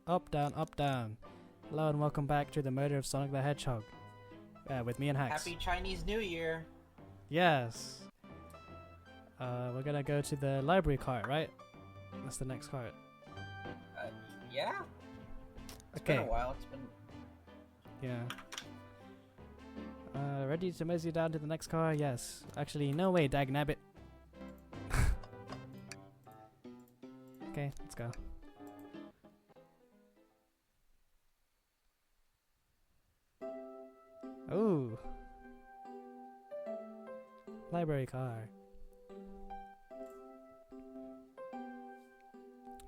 Up, down, up, down. Hello and welcome back to the murder of Sonic the Hedgehog. With me and Hax. Happy Chinese New Year! Yes. We're gonna go to the library cart, right? That's the next cart. Yeah? It's Okay. been a while. It's been... Yeah. Ready to mosey down to the next car? Yes. Actually, no way, dagnabbit. Okay, let's go. Ooh. Library car.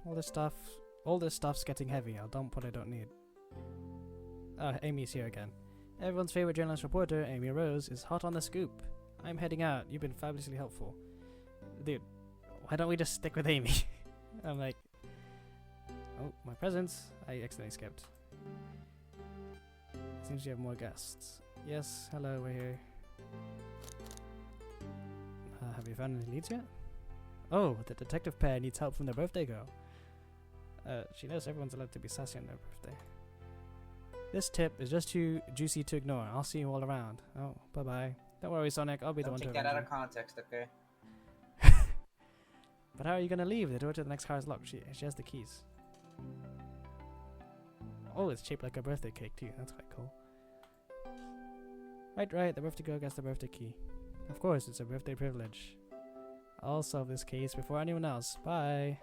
All this stuff's getting heavy. I'll dump what I don't need. Amy's here again. Everyone's favorite journalist reporter, Amy Rose, is hot on the scoop. I'm heading out. You've been fabulously helpful. Dude, why don't we just stick with Amy? I'm like... Oh, my presents. I accidentally skipped. Seems you have more guests. Yes, hello, we're here. Have you found any leads yet? Oh, the detective pair needs help from their birthday girl. She knows everyone's allowed to be sassy on their birthday. This tip is just too juicy to ignore. I'll see you all around. Oh, bye-bye. Don't worry, Sonic. I'll be the one to take that out of context, okay? But how are you gonna leave? The door to the next car is locked. She has the keys. Oh, it's shaped like a birthday cake too. That's quite cool. Right. The birthday girl gets the birthday key. Of course, it's a birthday privilege. I'll solve this case before anyone else. Bye.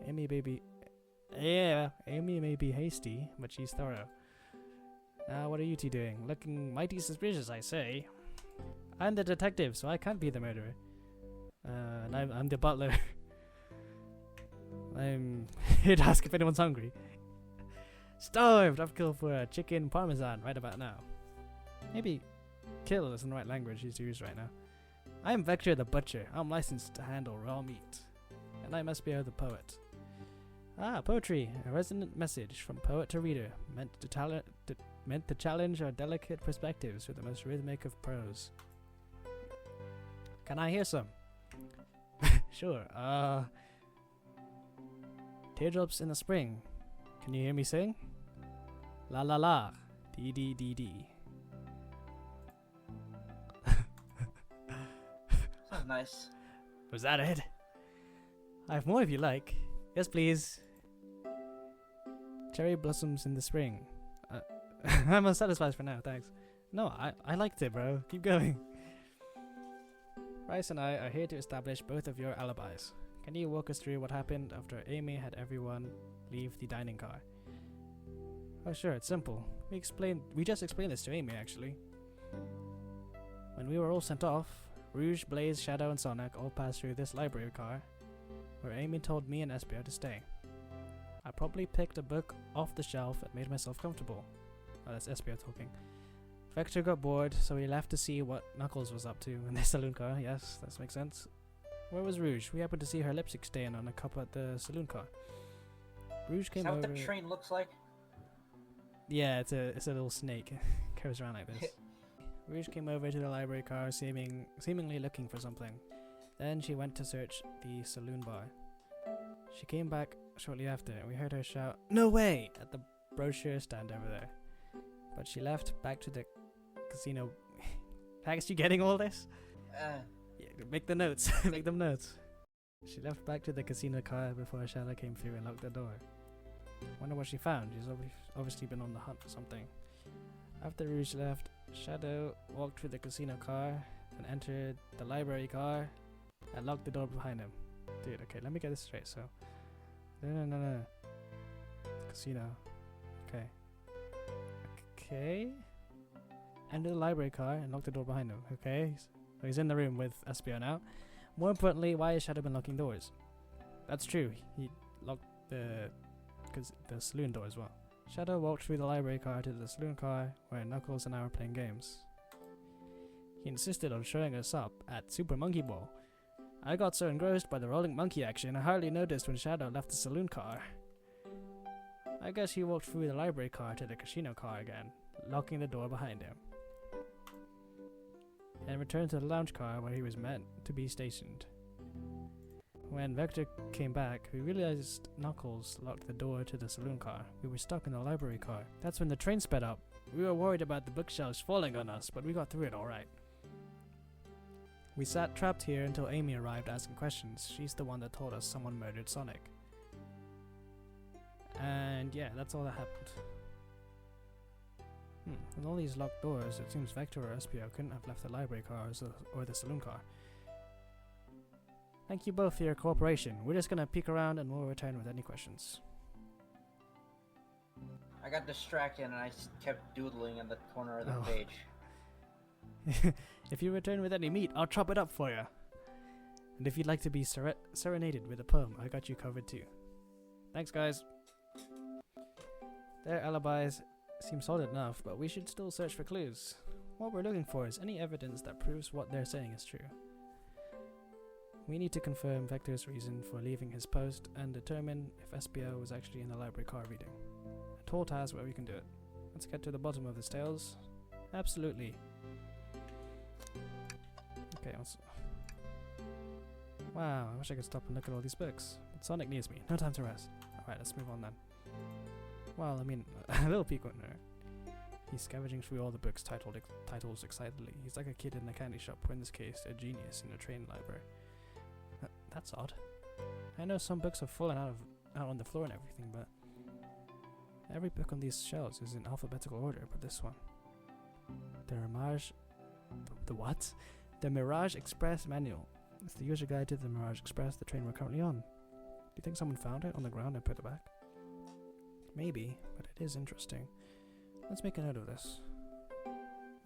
Amy, baby. Yeah, Amy may be hasty, but she's thorough. Now, what are you two doing? Looking mighty suspicious, I say. I'm the detective, so I can't be the murderer. And I'm the butler. I'm here to ask if anyone's hungry. Starved! I've killed for a chicken parmesan right about now. Maybe kill isn't the right language to use right now. I'm Vector the Butcher. I'm licensed to handle raw meat. And I'm Espio the Poet. Poetry. A resonant message from poet to reader, meant to challenge our delicate perspectives with the most rhythmic of prose. Can I hear some? Sure. Teardrops in the spring. Can you hear me sing? La la la. Dee dee dee dee. Sounds nice. Was that it? I have more if you like. Yes, please. Cherry blossoms in the spring. I'm unsatisfied for now, thanks. No, I liked it, bro. Keep going. Bryce and I are here to establish both of your alibis. Can you walk us through what happened after Amy had everyone leave the dining car? Oh sure, it's simple. We just explained this to Amy, actually. When we were all sent off, Rouge, Blaze, Shadow, and Sonic all passed through this library car, where Amy told me and Espio to stay. I probably picked a book off the shelf and made myself comfortable. Oh, that's Espio talking. Vector got bored, so he left to see what Knuckles was up to in the saloon car. Yes, that makes sense. Where was Rouge? We happened to see her lipstick stain on a cup at the saloon car. Rouge came over... Is that what the train looks like? Yeah, it's a little snake. Carries around like this. Rouge came over to the library car, seemingly looking for something. Then she went to search the saloon bar. She came back shortly after, and we heard her shout, "No way!" at the brochure stand over there. But she left back to the casino. Hax, you getting all this? Yeah, make the notes. Make them notes. She left back to the casino car before Shadow came through and locked the door. Wonder what she found. She's obviously been on the hunt for something. After Rouge left, Shadow walked through the casino car and entered the library car and locked the door behind him. Dude, okay, let me get this straight. So, no. Casino. Okay. Entered the library car and locked the door behind him. Okay. So he's in the room with Espio now. More importantly, why has Shadow been locking doors? That's true. He locked the saloon door as well. Shadow walked through the library car to the saloon car where Knuckles and I were playing games. He insisted on showing us up at Super Monkey Ball. I got so engrossed by the rolling monkey action I hardly noticed when Shadow left the saloon car. I guess he walked through the library car to the casino car again, locking the door behind him. And returned to the lounge car where he was meant to be stationed. When Vector came back, we realized Knuckles locked the door to the saloon car. We were stuck in the library car. That's when the train sped up. We were worried about the bookshelves falling on us, but we got through it alright. We sat trapped here until Amy arrived asking questions. She's the one that told us someone murdered Sonic. And yeah, that's all that happened. With all these locked doors, it seems Vector or Espio couldn't have left the library car or the saloon car. Thank you both for your cooperation. We're just gonna peek around and we'll return with any questions. I got distracted and I kept doodling in the corner of the Oh. page. If you return with any meat, I'll chop it up for you. And if you'd like to be serenaded with a poem, I got you covered too. Thanks, guys. Their alibis seem solid enough, but we should still search for clues. What we're looking for is any evidence that proves what they're saying is true. We need to confirm Vector's reason for leaving his post and determine if Espio was actually in the library car reading. A tall task, but we can do it. Let's get to the bottom of this, Tails. Absolutely. Okay, wow, I wish I could stop and look at all these books. But Sonic needs me. No time to rest. Alright, let's move on then. Well, I mean, a little peek on her. He's scavenging through all the books titles excitedly. He's like a kid in a candy shop, or in this case, a genius in a train library. That's odd. I know some books have fallen out on the floor and everything, but every book on these shelves is in alphabetical order, but this one. The what? The Mirage Express Manual. It's the user guide to the Mirage Express, the train we're currently on. Do you think someone found it on the ground and put it back? Maybe, but it is interesting. Let's make a note of this.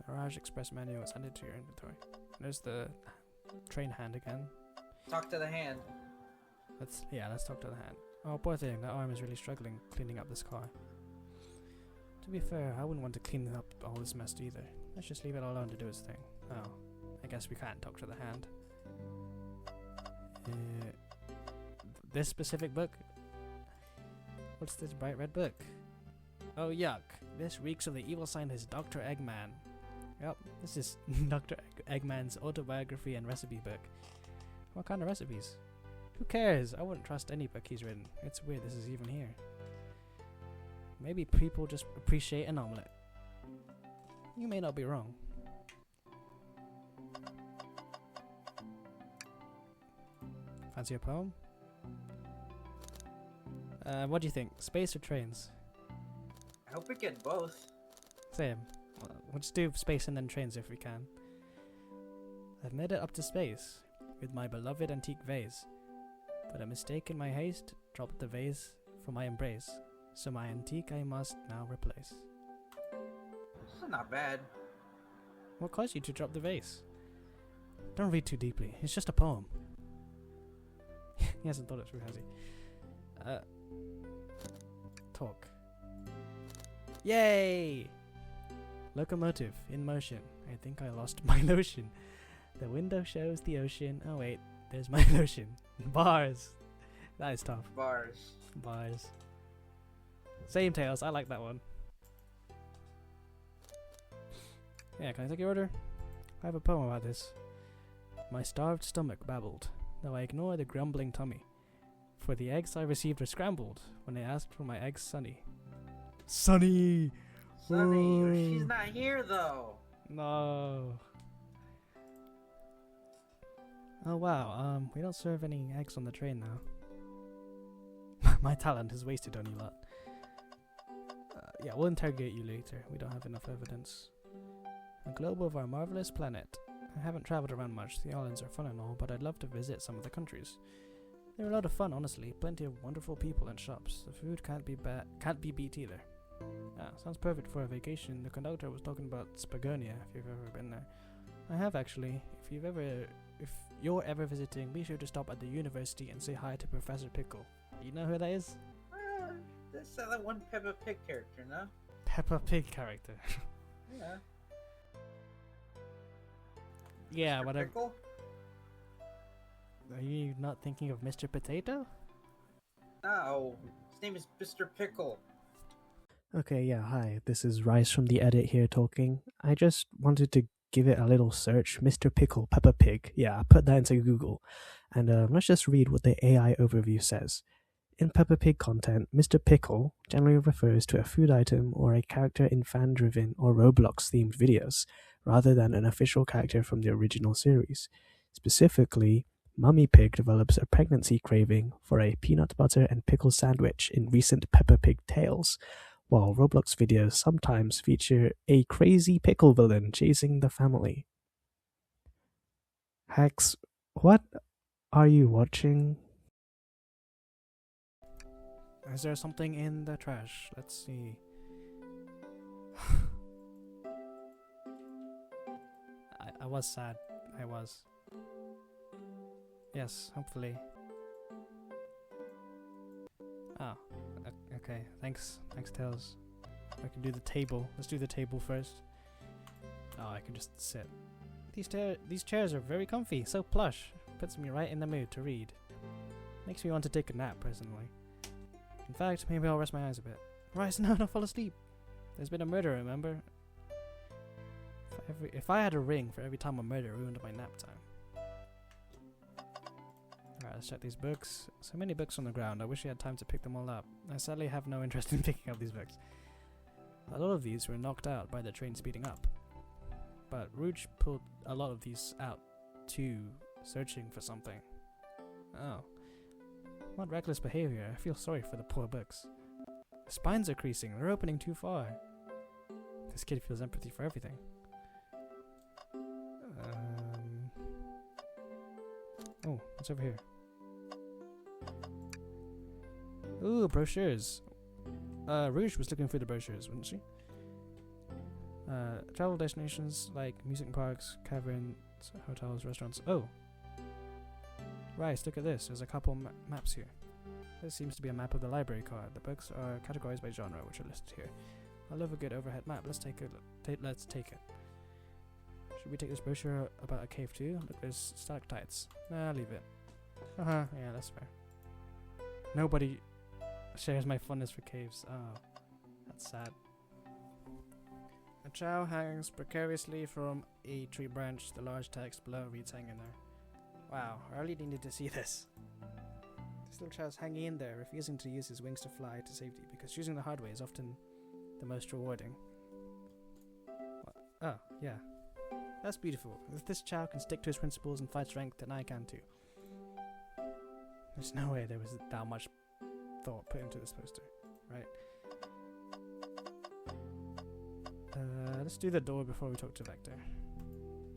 Mirage Express Manual is added to your inventory. There's the train hand again. Talk to the hand. Let's talk to the hand. Oh, poor thing, that arm is really struggling cleaning up this car. To be fair, I wouldn't want to clean up all this mess either. Let's just leave it alone to do its thing. Oh, I guess we can't talk to the hand. This specific book? What's this bright red book? Oh, yuck. This reeks of the evil scientist Dr. Eggman. Yep, this is Dr. Eggman's autobiography and recipe book. What kind of recipes? Who cares? I wouldn't trust any book he's written. It's weird this is even here. Maybe people just appreciate an omelette. You may not be wrong. Fancy a poem? What do you think? Space or trains? I hope we get both. Same. We'll just do space and then trains if we can. I've made it up to space with my beloved antique vase, but a mistake in my haste dropped the vase from my embrace, so my antique I must now replace. This is not bad. What caused you to drop the vase? Don't read too deeply, it's just a poem. He hasn't thought it through, has he? Talk. Yay! Locomotive in motion. I think I lost my notion. The window shows the ocean. Oh wait, there's my notion. Bars. That is tough. Bars. Bars. Same Tails, I like that one. Yeah, can I take your order? I have a poem about this. My starved stomach babbled, though I ignore the grumbling tummy. For the eggs I received were scrambled when I asked for my eggs Sunny. Sunny! Sunny, Whoa. she's not here though. No. Oh wow, we don't serve any eggs on the train now. My talent is wasted on you lot. Yeah, we'll interrogate you later. We don't have enough evidence. A globe of our marvelous planet. I haven't traveled around much. The islands are fun and all, but I'd love to visit some of the countries. They're a lot of fun, honestly. Plenty of wonderful people and shops. The food can't be beat either. Sounds perfect for a vacation. The conductor was talking about Spagonia, if you've ever been there. I have actually. If you're ever visiting, be sure to stop at the university and say hi to Professor Pickle. You know who that is? That's that one Peppa Pig character, no? Peppa Pig character. Yeah. Yeah, Mr. whatever. Pickle? Are you not thinking of Mr. Potato? No, his name is Mr. Pickle. Okay, yeah, hi. This is Rice from the edit here talking. I just wanted to give it a little search. Mr. Pickle, Peppa Pig. Yeah, I put that into Google. And let's just read what the AI overview says. In Peppa Pig content, Mr. Pickle generally refers to a food item or a character in fan-driven or Roblox-themed videos, rather than an official character from the original series. Specifically, Mummy Pig develops a pregnancy craving for a peanut butter and pickle sandwich in recent Peppa Pig tales, while Roblox videos sometimes feature a crazy pickle villain chasing the family. Hex, what are you watching? Is there something in the trash? Let's see. I was sad. I was. Yes, hopefully. Ah, okay. Thanks, Tails. I can do the table. Let's do the table first. Oh, I can just sit. These chairs are very comfy, so plush. Puts me right in the mood to read. Makes me want to take a nap, personally. In fact, maybe I'll rest my eyes a bit. Rise now, don't fall asleep. There's been a murder, remember? If I had a ring for every time a murder ruined my nap time. Alright, let's check these books. So many books on the ground, I wish I had time to pick them all up. I sadly have no interest in picking up these books. A lot of these were knocked out by the train speeding up. But Rouge pulled a lot of these out too, searching for something. Oh. What reckless behavior. I feel sorry for the poor books. The spines are creasing. They're opening too far. This kid feels empathy for everything. Oh, what's over here? Ooh, brochures. Rouge was looking for the brochures, wasn't she? Travel destinations like amusement parks, caverns, hotels, restaurants. Oh! Right, look at this. There's a couple maps here. This seems to be a map of the library card. The books are categorized by genre, which are listed here. I love a good overhead map. Let's take it. Let's take it. Should we take this brochure about a cave too? Look, there's stalactites. Nah, leave it. Yeah, that's fair. Nobody shares my fondness for caves. Oh, that's sad. A chow hangs precariously from a tree branch. The large text below reads hanging there. Wow, I really needed to see this. This little chow's hanging in there, refusing to use his wings to fly to safety, because choosing the hard way is often the most rewarding. What? Oh, yeah. That's beautiful. If this chow can stick to his principles and fight strength, then I can too. There's no way there was that much thought put into this poster, right? Let's do the door before we talk to Vector.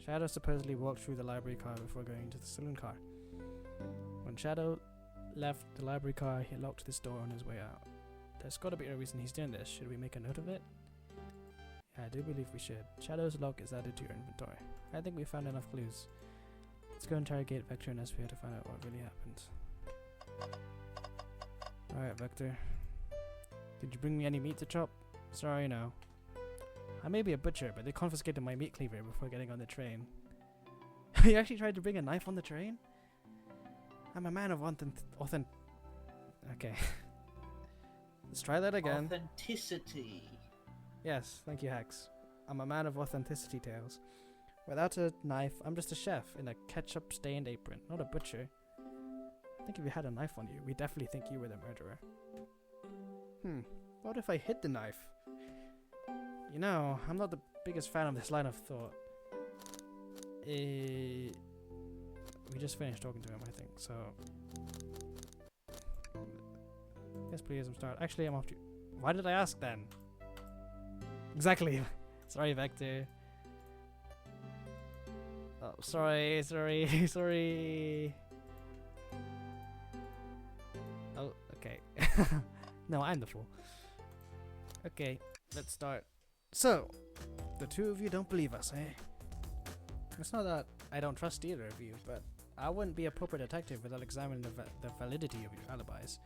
Shadow supposedly walked through the library car before going to the saloon car. When Shadow left the library car, he locked this door on his way out. There's gotta be a reason he's doing this. Should we make a note of it? Yeah, I do believe we should. Shadow's log is added to your inventory. I think we found enough clues. Let's go interrogate Vector and Espio to find out what really happened. Alright, Vector. Did you bring me any meat to chop? Sorry, no. I may be a butcher, but they confiscated my meat cleaver before getting on the train. You actually tried to bring a knife on the train? I'm a man of Okay. Let's try that again. Authenticity. Yes, thank you, Hex. I'm a man of authenticity tales. Without a knife, I'm just a chef in a ketchup-stained apron, not a butcher. I think if you had a knife on you, we'd definitely think you were the murderer. What if I hid the knife? You know, I'm not the biggest fan of this line of thought. We just finished talking to him, I think, so... Yes, please, I'm starting. Actually, I'm off to... Why did I ask then? Exactly. Sorry, Vector. Oh, sorry. Oh, okay. No, I'm the fool. Okay, let's start. So, the two of you don't believe us, eh? It's not that I don't trust either of you, but I wouldn't be a proper detective without examining the validity of your alibis.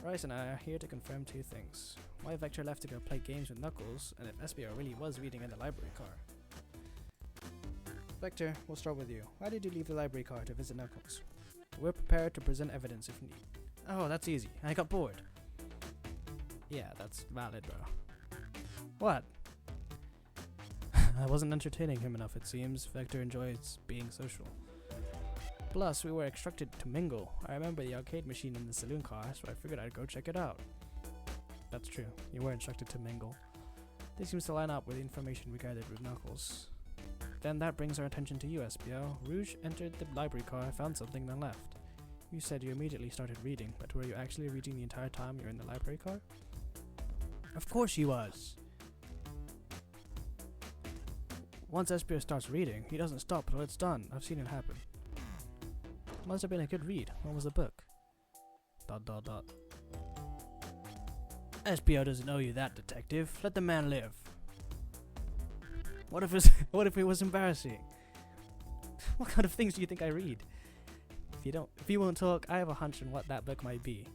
Rice and I are here to confirm two things. Why Vector left to go play games with Knuckles, and if Espio really was reading in the library car. Vector, we'll start with you. Why did you leave the library car to visit Knuckles? We're prepared to present evidence if need. Oh, that's easy. I got bored. Yeah, that's valid, bro. What? I wasn't entertaining him enough, it seems. Vector enjoys being social. Plus, we were instructed to mingle. I remember the arcade machine in the saloon car, so I figured I'd go check it out. That's true. You were instructed to mingle. This seems to line up with the information we gathered with Knuckles. Then that brings our attention to you, Espio. Rouge entered the library car, found something, then left. You said you immediately started reading, but were you actually reading the entire time you were in the library car? Of course he was! Once Espio starts reading, he doesn't stop till it's done. I've seen it happen. Must have been a good read. What was the book? ... Espio doesn't owe you that, detective. Let the man live. What if it was embarrassing? What kind of things do you think I read? If you won't talk, I have a hunch on what that book might be.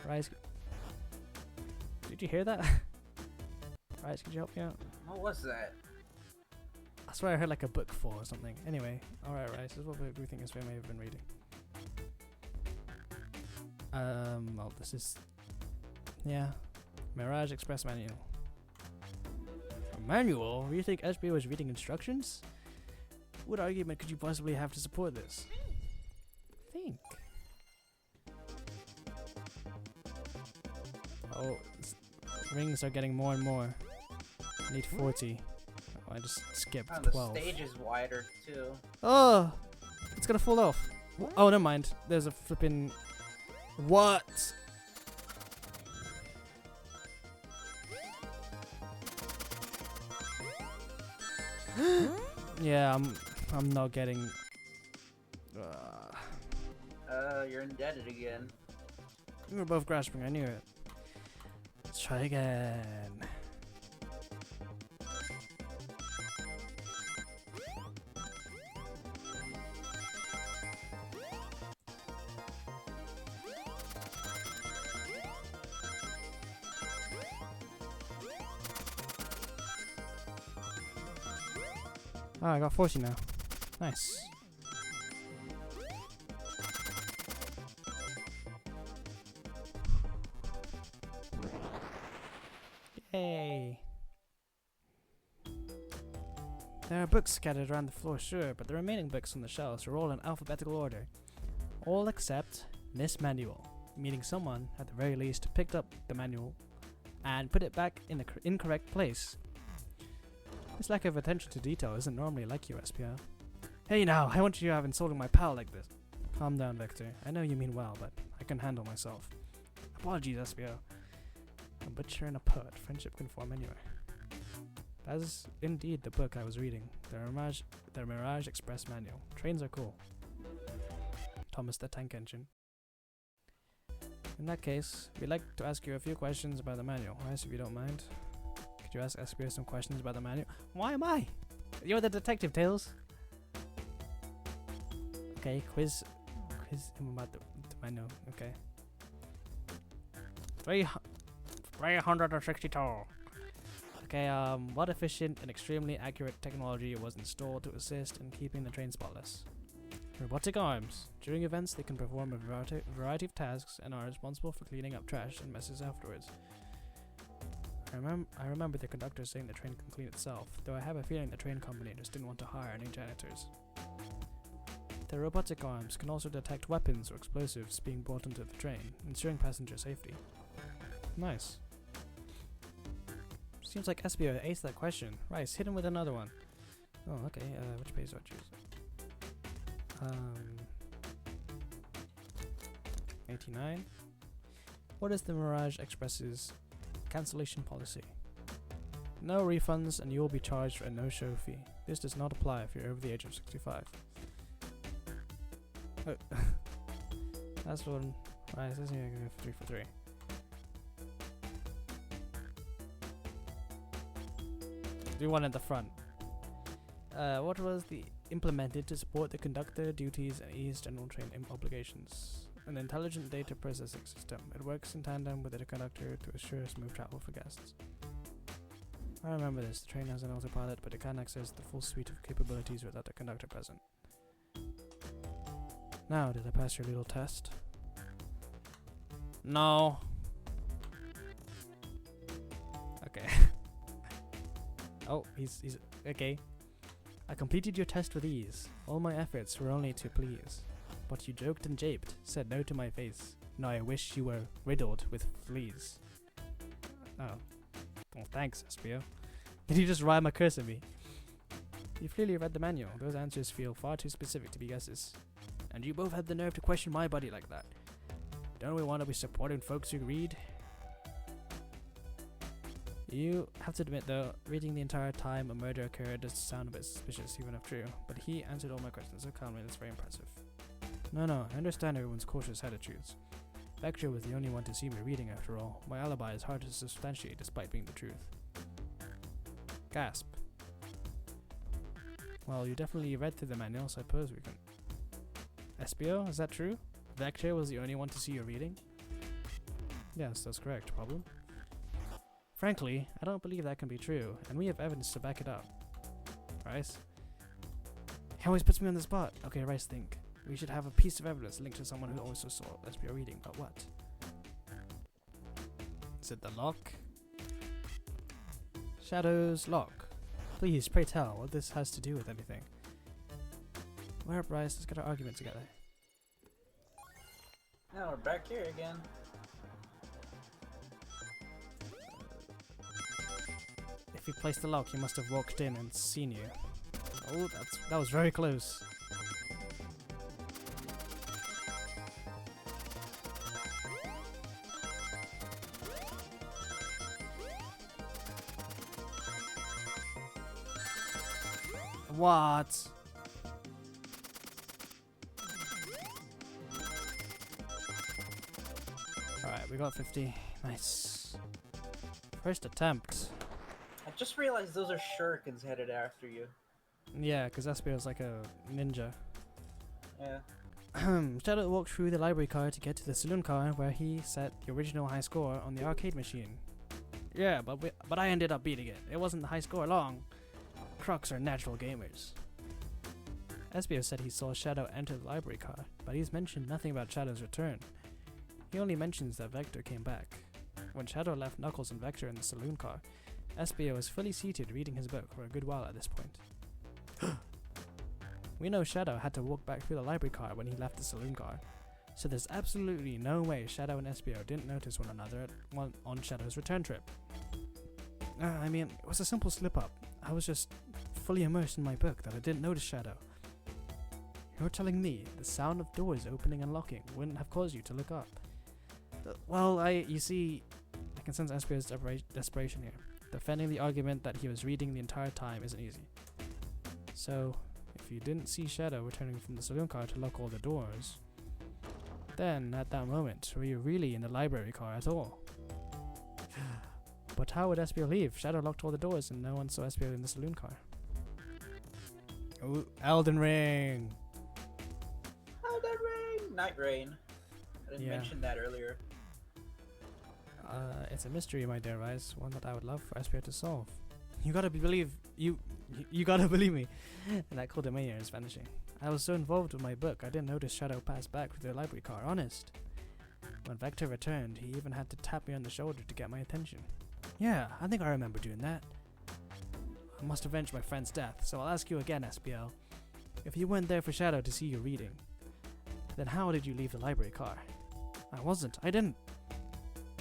Rise, did you hear that? Rise, could you help me out? What was that? I swear I heard like a book full or something. Anyway, alright, Rise, this is what we think Espio may have been reading. Well, this is... yeah. Mirage Express Manual. A manual? You think Espio was reading instructions? What argument could you possibly have to support this? Think. Oh, rings are getting more and more. I need 40. Oh, I just skipped 12. The stage is wider too. Oh! It's gonna fall off. Oh, never mind. There's a flippin'... What? Yeah, I'm not getting... You're indebted again. We were both grasping, I knew it. Let's try again. Oh, I got 40 now. Nice. Yay! There are books scattered around the floor, sure, but the remaining books on the shelves are all in alphabetical order. All except this manual, meaning someone, at the very least, picked up the manual and put it back in the incorrect place. This lack of attention to detail isn't normally like you, Espio. Hey now, I want you to have insulting my pal like this. Calm down, Victor. I know you mean well, but I can handle myself. Apologies, Espio. A butcher and a poet. Friendship can form anywhere. That is indeed the book I was reading. The Mirage Express Manual. Trains are cool. Thomas the Tank Engine. In that case, we'd like to ask you a few questions about the manual, right, if you don't mind. Could you ask Espio some questions about the manual? Why am I? You're the detective, Tails. Okay, quiz him about the manual. Okay. 362. Okay, what efficient and extremely accurate technology was installed to assist in keeping the train spotless? Robotic arms. During events, they can perform a variety of tasks and are responsible for cleaning up trash and messes afterwards. I remember the conductor saying the train can clean itself, though I have a feeling the train company just didn't want to hire any janitors. The robotic arms can also detect weapons or explosives being brought into the train, ensuring passenger safety. Nice. Seems like Espio aced that question. Rice, hit him with another one. Oh, okay, which page do I choose? 89. What is the Mirage Express's cancellation policy? No refunds and you will be charged a no-show fee. This does not apply if you're over the age of 65. Oh. That's one. Right, so this is 3 for 3. Do one at the front. What was the implemented to support the conductor duties and ease general train obligations? An intelligent data processing system. It works in tandem with the conductor to assure smooth travel for guests. I remember this. The train has an autopilot, but it can't access the full suite of capabilities without the conductor present. Now, did I pass your little test? No. Okay. Oh, he's okay. I completed your test with ease. All my efforts were only to please. But you joked and japed, said no to my face. Now I wish you were riddled with fleas. Oh. Well, thanks, Espio. Did you just rhyme a curse at me? You've clearly read the manual. Those answers feel far too specific to be guesses. And you both had the nerve to question my buddy like that. Don't we want to be supporting folks who read? You have to admit though, reading the entire time a murder occurred does sound a bit suspicious, even if true. But he answered all my questions so calmly, that's very impressive. No, I understand everyone's cautious attitudes. Vector was the only one to see me reading after all. My alibi is hard to substantiate despite being the truth. Gasp. Well, you definitely read through the manual, so I suppose we can... Espio, is that true? Vector was the only one to see you reading? Yes, that's correct. Problem? Frankly, I don't believe that can be true, and we have evidence to back it up. Rice? He always puts me on the spot. Okay, Rice, think. We should have a piece of evidence linked to someone who also saw Espio reading, but what? Is it the lock? Shadow's lock. Please, pray tell what this has to do with anything. Where up, Rice? Let's get our argument together. Now we're back here again. If you placed the lock, he must have walked in and seen you. Oh, that was very close. What? Alright, we got 50. Nice. First attempt. I just realized those are shurikens headed after you. Yeah, because Espio's like a ninja. Yeah. Shadow walked through the library car to get to the saloon car where he set the original high score on the arcade machine. Yeah, but I ended up beating it. It wasn't the high score long. Crocs are natural gamers. Espio said he saw Shadow enter the library car, but he's mentioned nothing about Shadow's return. He only mentions that Vector came back. When Shadow left Knuckles and Vector in the saloon car, Espio was fully seated reading his book for a good while at this point. We know Shadow had to walk back through the library car when he left the saloon car, so there's absolutely no way Shadow and Espio didn't notice one another on Shadow's return trip. I mean, it was a simple slip-up. I was just fully immersed in my book that I didn't notice Shadow. You're telling me the sound of doors opening and locking wouldn't have caused you to look up? Well, you see, I can sense Espio's desperation here. Defending the argument that he was reading the entire time isn't easy. So, if you didn't see Shadow returning from the saloon car to lock all the doors, then at that moment, were you really in the library car at all? But how would Espio leave? Shadow locked all the doors and no one saw Espio in the saloon car. Oh, Elden Ring! Elden Ring! Night Rain. I didn't mention that earlier. It's a mystery, my dear Rice, one that I would love for Espio to solve. You gotta believe me. And that Coldemania is vanishing. I was so involved with my book, I didn't notice Shadow pass back with the library car, honest. When Vector returned, he even had to tap me on the shoulder to get my attention. Yeah, I think I remember doing that. I must avenge my friend's death, so I'll ask you again, Espio. If you weren't there for Shadow to see you reading, then how did you leave the library car? I didn't.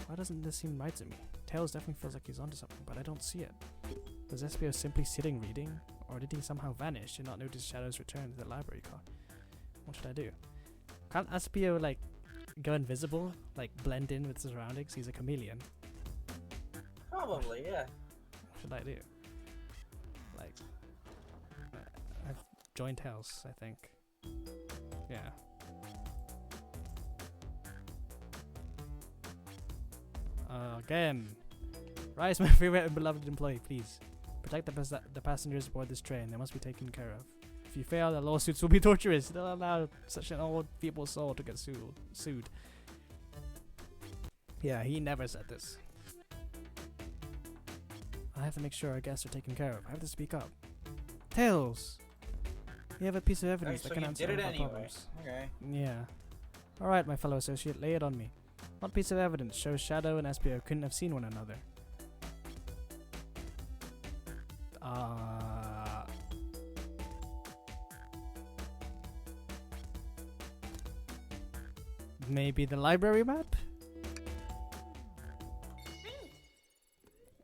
Why doesn't this seem right to me? Tails definitely feels like he's onto something, but I don't see it. Was Espio simply sitting reading? Or did he somehow vanish and not notice Shadow's return to the library car? What should I do? Can't Espio, like, go invisible? Like, blend in with surroundings? He's a chameleon. Probably, yeah. What should I do? Like, I've joined Tails, I think. Yeah. Again. Rice, my favorite and beloved employee, please. Protect the passengers aboard this train. They must be taken care of. If you fail, the lawsuits will be torturous. They'll allow such an old feeble soul to get sued. Yeah, he never said this. I have to make sure our guests are taken care of. I have to speak up. Tails! We have a piece of evidence that can answer all of our problems. Okay. Yeah. Alright, my fellow associate, lay it on me. What piece of evidence shows Shadow and Espio couldn't have seen one another? Maybe the library map?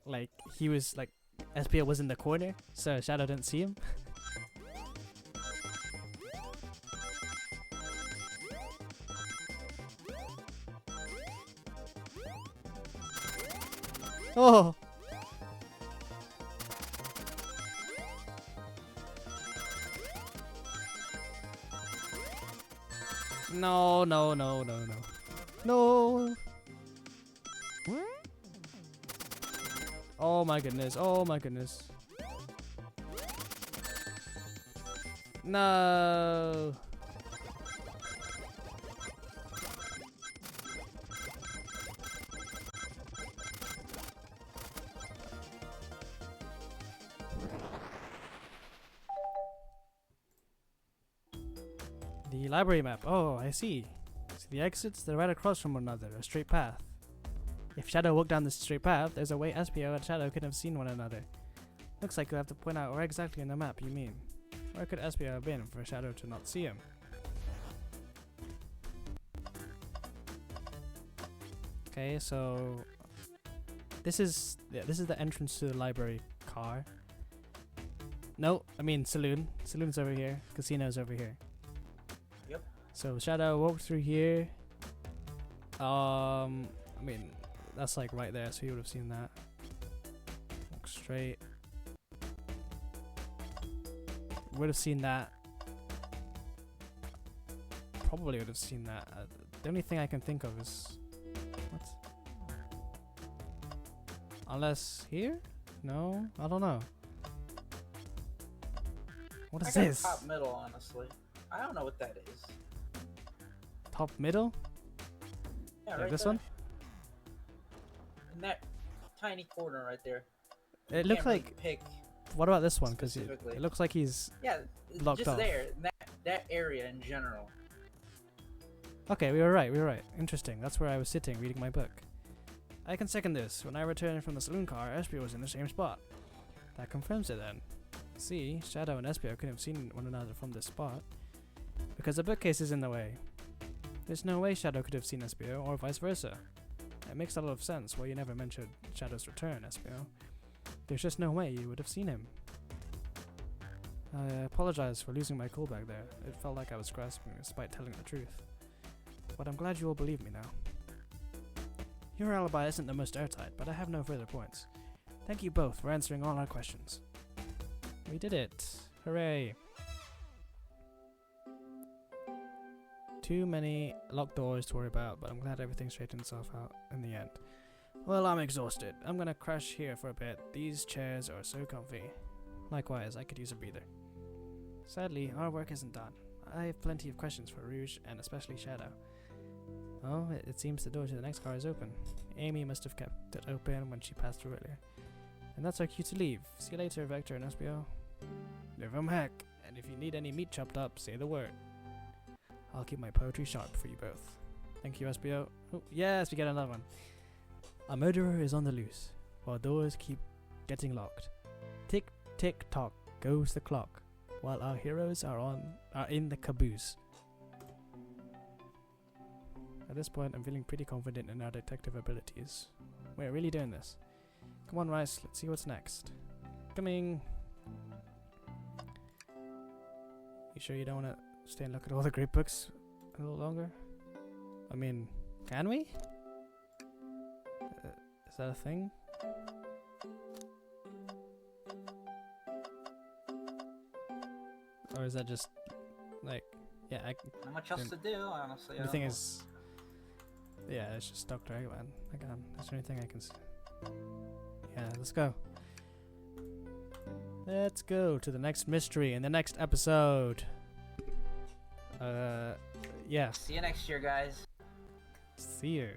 Like, he was like, Espio was in the corner, so Shadow didn't see him. Oh! No, no, no, no, no. No! Oh my goodness, oh my goodness. No! The library map. Oh, I see. So the exits, they're right across from one another, a straight path. If Shadow walked down this straight path, there's a way Espio and Shadow could have seen one another. Looks like you'll have to point out where exactly in the map you mean. Where could Espio have been for Shadow to not see him? Okay, so this is the entrance to the library car. No, I mean saloon. Saloon's over here. Casino's over here. Yep. So Shadow walked through here. I mean, that's like right there, so you would have seen that. Walk straight. Would have seen that. Probably would have seen that. The only thing I can think of is what? Unless here? No, I don't know. What is this? Top middle, honestly. I don't know what that is. Top middle? Yeah, Like right this there. one? In that tiny corner right there. It looks Can't really like. pick. What about this one? Because specifically. it looks like he's. Yeah, it's Locked just off. there. That area in general. Okay, we were right. We were right. Interesting. That's where I was sitting reading my book. I can second this. When I returned from the saloon car, Espio was in the same spot. That confirms it then. See, Shadow and Espio couldn't have seen one another from this spot because the bookcase is in the way. There's no way Shadow could have seen Espio or vice versa. It makes a lot of sense why you never mentioned Shadow's return, Espio. There's just no way you would have seen him. I apologize for losing my cool back there. It felt like I was grasping despite telling the truth. But I'm glad you all believe me now. Your alibi isn't the most airtight, but I have no further points. Thank you both for answering all our questions. We did it! Hooray! Too many locked doors to worry about, but I'm glad everything straightened itself out in the end. Well, I'm exhausted. I'm gonna crash here for a bit. These chairs are so comfy. Likewise, I could use a breather. Sadly, our work isn't done. I have plenty of questions for Rouge, and especially Shadow. Oh, it seems the door to the next car is open. Amy must have kept it open when she passed through earlier. And that's our cue to leave. See you later, Vector and Espio. Live 'em heck, and if you need any meat chopped up, say the word. I'll keep my poetry sharp for you both. Thank you, Espio. Oh, yes, we get another one. A murderer is on the loose, while doors keep getting locked. Tick, tick, tock goes the clock, while our heroes are in the caboose. At this point, I'm feeling pretty confident in our detective abilities. We're really doing this. Come on, Rice, let's see what's next. Coming! You sure you don't want to stay and look at all the great books a little longer? I mean, can we? Is that a thing? Or is that just, like, yeah, Not much else to do, honestly. the thing is, yeah, it's just Dr. Eggman. Again, that's the only thing I can see. Yeah, let's go. Let's go to the next mystery in the next episode. Yeah. See you next year, guys. See you.